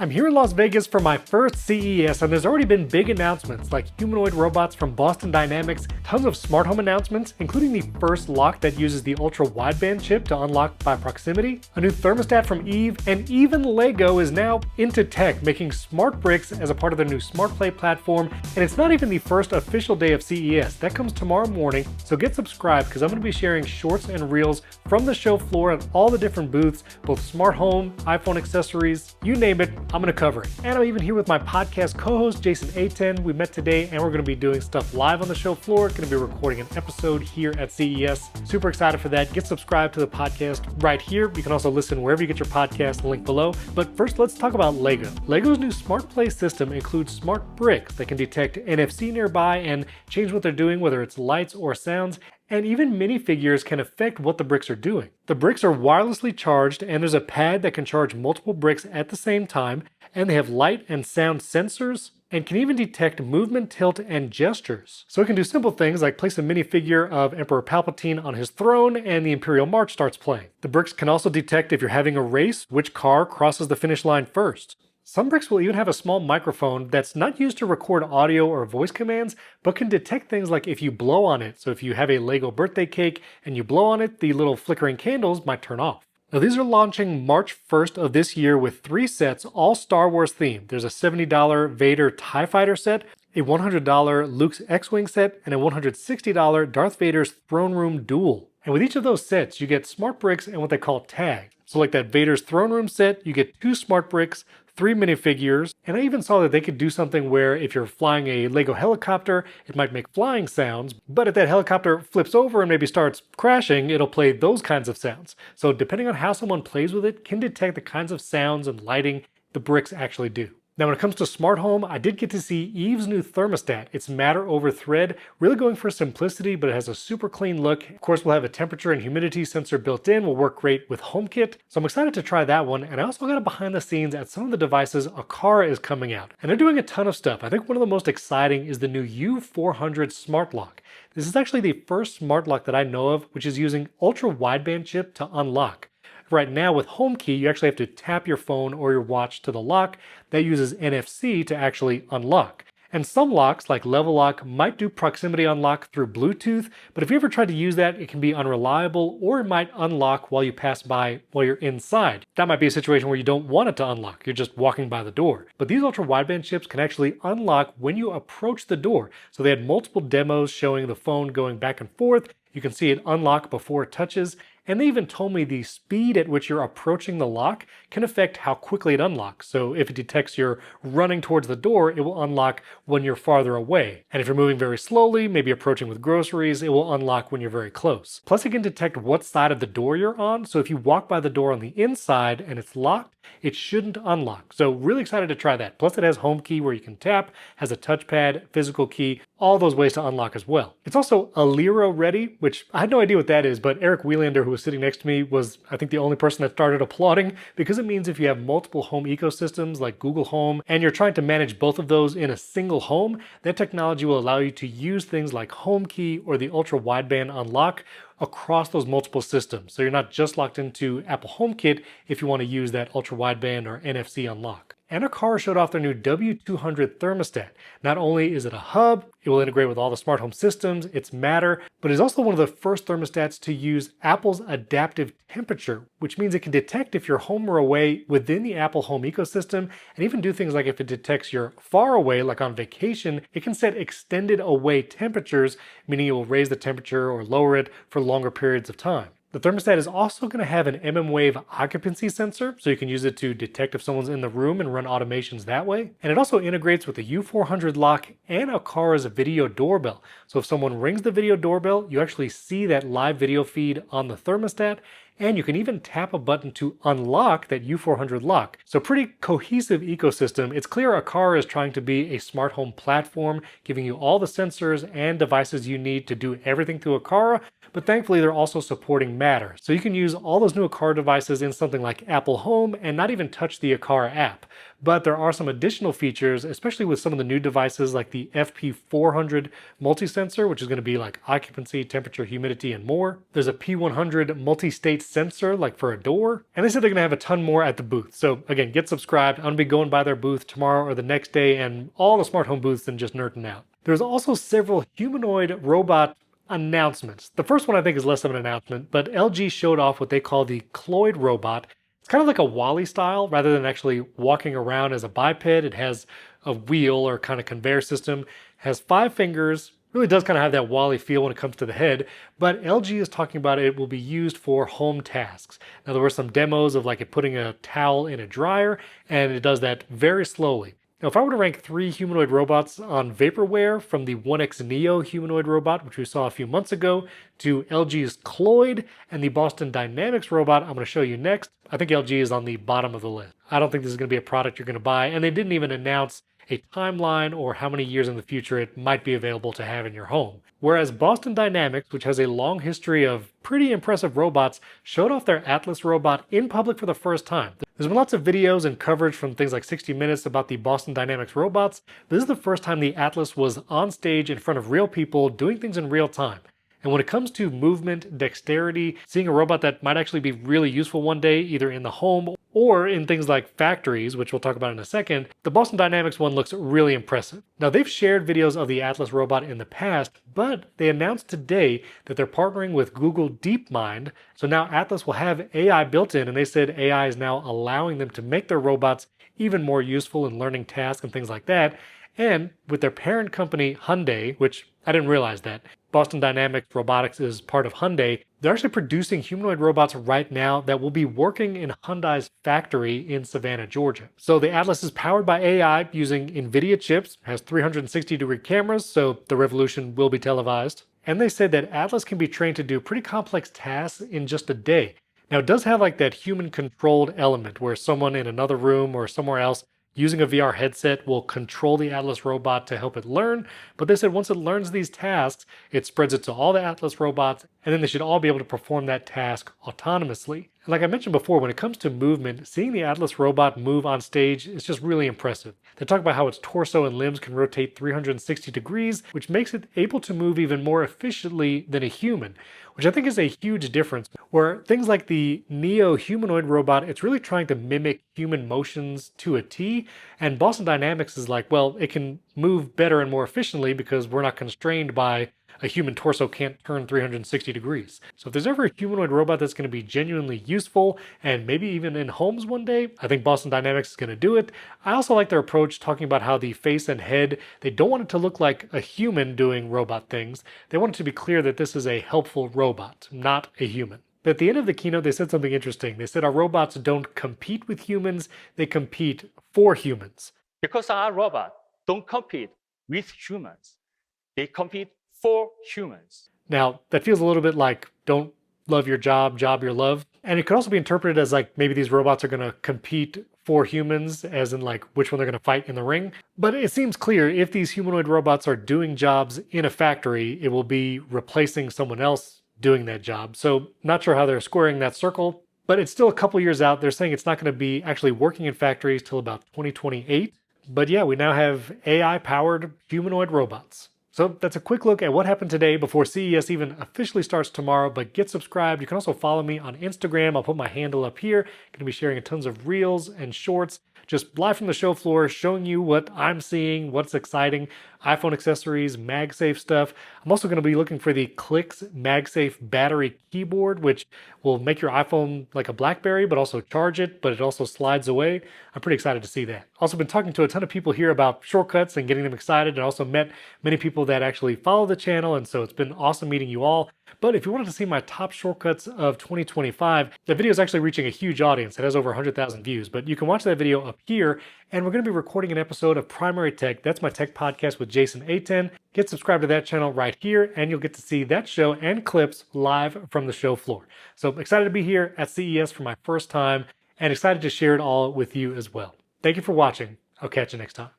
I'm here in Las Vegas for my first CES, and there's already been big announcements like humanoid robots from Boston Dynamics, tons of smart home announcements, including the first lock that uses the ultra-wideband chip to unlock by proximity, a new thermostat from Eve, and even Lego is now into tech, making smart bricks as a part of their new Smart Play platform. And it's not even the first official day of CES. That comes tomorrow morning, so get subscribed because I'm going to be sharing shorts and reels from the show floor at all the different booths, both smart home, iPhone accessories, you name it. I'm going to cover it. And I'm even here with my podcast co-host, Jason A10. We met today and we're going to be doing stuff live on the show floor. Going to be recording an episode here at CES. Super excited for that. Get subscribed to the podcast right here. You can also listen wherever you get your podcast, link below. But first, let's talk about Lego. Lego's new Smart Play system includes smart bricks that can detect NFC nearby and change what they're doing, whether it's lights or sounds. And even minifigures can affect what the bricks are doing. The bricks are wirelessly charged, and there's a pad that can charge multiple bricks at the same time, and they have light and sound sensors, and can even detect movement, tilt, and gestures. So it can do simple things like place a minifigure of Emperor Palpatine on his throne, and the Imperial March starts playing. The bricks can also detect if you're having a race, which car crosses the finish line first. Some bricks will even have a small microphone that's not used to record audio or voice commands, but can detect things like if you blow on it. So if you have a Lego birthday cake and you blow on it, the little flickering candles might turn off. Now these are launching March 1st of this year with 3 sets, all Star Wars themed. There's a $70 Vader TIE Fighter set, a $100 Luke's X-Wing set, and a $160 Darth Vader's Throne Room Duel. And with each of those sets, you get smart bricks and what they call tags. So like that Vader's Throne Room set, you get 2 smart bricks, 3 minifigures, and I even saw that they could do something where if you're flying a Lego helicopter, it might make flying sounds, but if that helicopter flips over and maybe starts crashing, it'll play those kinds of sounds. So depending on how someone plays with it, can detect the kinds of sounds and lighting the bricks actually do. Now when it comes to smart home, I did get to see Eve's new thermostat. It's matter over thread, really going for simplicity, but it has a super clean look. Of course, we'll have a temperature and humidity sensor built in, will work great with HomeKit. So I'm excited to try that one. And I also got a behind the scenes at some of the devices Aqara is coming out. And they're doing a ton of stuff. I think one of the most exciting is the new U400 smart lock. This is actually the first smart lock that I know of, which is using ultra-wideband chip to unlock. Right now with HomeKey, you actually have to tap your phone or your watch to the lock. That uses NFC to actually unlock. And some locks, like Level Lock, might do proximity unlock through Bluetooth, but if you ever tried to use that, it can be unreliable, or it might unlock while you pass by while you're inside. That might be a situation where you don't want it to unlock, you're just walking by the door. But these ultra-wideband chips can actually unlock when you approach the door. So they had multiple demos showing the phone going back and forth. You can see it unlock before it touches. And they even told me the speed at which you're approaching the lock can affect how quickly it unlocks. So if it detects you're running towards the door, it will unlock when you're farther away. And if you're moving very slowly, maybe approaching with groceries, it will unlock when you're very close. Plus it can detect what side of the door you're on. So if you walk by the door on the inside and it's locked, it shouldn't unlock. So really excited to try that. Plus it has HomeKey where you can tap, has a touchpad, physical key, all those ways to unlock as well. It's also Alira ready, which I had no idea what that is, but Eric Wiellander, who was sitting next to me, was I think the only person that started applauding, because it means if you have multiple home ecosystems like Google Home and you're trying to manage both of those in a single home, that technology will allow you to use things like HomeKey or the ultra-wideband unlock across those multiple systems. So you're not just locked into Apple HomeKit if you want to use that ultra-wideband or NFC unlock. And Aqara showed off their new W200 thermostat. Not only is it a hub, it will integrate with all the smart home systems, it's Matter, but it's also one of the first thermostats to use Apple's adaptive temperature, which means it can detect if you're home or away within the Apple home ecosystem, and even do things like if it detects you're far away, like on vacation, it can set extended away temperatures, meaning it will raise the temperature or lower it for longer periods of time. The thermostat is also going to have an mmWave occupancy sensor, so you can use it to detect if someone's in the room and run automations that way. And it also integrates with the U400 lock and Aqara's video doorbell. So if someone rings the video doorbell, you actually see that live video feed on the thermostat, and you can even tap a button to unlock that U400 lock. So pretty cohesive ecosystem. It's clear Aqara is trying to be a smart home platform, giving you all the sensors and devices you need to do everything through Aqara, but thankfully they're also supporting Matter. So you can use all those new Aqara devices in something like Apple Home and not even touch the Aqara app. but there are some additional features, especially with some of the new devices like the FP400 multi-sensor, which is going to be like occupancy, temperature, humidity, and more. There's a P100 multi-state sensor like for a door, and they said they're going to have a ton more at the booth. So again, get subscribed. I'm going to be going by their booth tomorrow or the next day and all the smart home booths and just nerding out. There's also several humanoid robot announcements. The first one I think is less of an announcement, but LG showed off what they call the Cloyd robot. It's kind of like a Wall-E style rather than actually walking around as a biped. It has a wheel or kind of conveyor system, has 5 fingers, really does kind of have that Wall-E feel when it comes to the head, but LG is talking about it will be used for home tasks. Now there were some demos of like it putting a towel in a dryer, and it does that very slowly. Now, if I were to rank 3 humanoid robots on vaporware, from the 1X Neo humanoid robot, which we saw a few months ago, to LG's Cloyd and the Boston Dynamics robot I'm going to show you next, I think LG is on the bottom of the list. I don't think this is going to be a product you're going to buy, and they didn't even announce a timeline or how many years in the future it might be available to have in your home. Whereas Boston Dynamics, which has a long history of pretty impressive robots, showed off their Atlas robot in public for the first time. There's been lots of videos and coverage from things like 60 Minutes about the Boston Dynamics robots, but this is the first time the Atlas was on stage in front of real people doing things in real time. And when it comes to movement, dexterity, seeing a robot that might actually be really useful one day, either in the home or in things like factories, which we'll talk about in a second, the Boston Dynamics one looks really impressive. Now, they've shared videos of the Atlas robot in the past, but they announced today that they're partnering with Google DeepMind. So now Atlas will have AI built in, and they said AI is now allowing them to make their robots even more useful in learning tasks and things like that. And with their parent company, Hyundai, which I didn't realize that, Boston Dynamics Robotics is part of Hyundai, they're actually producing humanoid robots right now that will be working in Hyundai's factory in Savannah, Georgia. So the Atlas is powered by AI using NVIDIA chips, has 360-degree cameras, so the revolution will be televised. And they said that Atlas can be trained to do pretty complex tasks in just a day. Now, it does have like that human-controlled element where someone in another room or somewhere else using a VR headset will control the Atlas robot to help it learn, but they said once it learns these tasks, it spreads it to all the Atlas robots, and then they should all be able to perform that task autonomously. And like I mentioned before, when it comes to movement, seeing the Atlas robot move on stage is just really impressive. They talk about how its torso and limbs can rotate 360 degrees, which makes it able to move even more efficiently than a human, which I think is a huge difference. Where things like the Neo humanoid robot, it's really trying to mimic human motions to a T, and Boston Dynamics is like, well, it can move better and more efficiently because we're not constrained by a human torso can't turn 360 degrees. So if there's ever a humanoid robot that's going to be genuinely useful and maybe even in homes one day, I think Boston Dynamics is going to do it. I also like their approach talking about how the face and head, they don't want it to look like a human doing robot things. They want it to be clear that this is a helpful robot, not a human. But at the end of the keynote, they said something interesting. They said our robots don't compete with humans, they compete for humans. Because our robots don't compete with humans, they compete for humans. Now, that feels a little bit like don't love your job, job your love. And it could also be interpreted as like maybe these robots are going to compete for humans, as in like which one they're going to fight in the ring. But it seems clear if these humanoid robots are doing jobs in a factory, it will be replacing someone else doing that job. So not sure how they're squaring that circle, but it's still a couple years out. They're saying it's not going to be actually working in factories till about 2028. But yeah, we now have AI-powered humanoid robots. So that's a quick look at what happened today before CES even officially starts tomorrow, but get subscribed. You can also follow me on Instagram. I'll put my handle up here. I'm going to be sharing tons of reels and shorts, just live from the show floor, showing you what I'm seeing, what's exciting, iPhone accessories, MagSafe stuff. I'm also going to be looking for the Clicks MagSafe battery keyboard, which will make your iPhone like a BlackBerry, but also charge it, but it also slides away. I'm pretty excited to see that. Also been talking to a ton of people here about shortcuts and getting them excited, and also met many people that actually follow the channel, and so it's been awesome meeting you all. But if you wanted to see my top shortcuts of 2025, the video is actually reaching a huge audience. It has over 100,000 views, but you can watch that video up here, and we're going to be recording an episode of Primary Tech. That's my tech podcast with Jason A10. Get subscribed to that channel right here, and you'll get to see that show and clips live from the show floor. So excited to be here at CES for my first time, and excited to share it all with you as well. Thank you for watching. I'll catch you next time.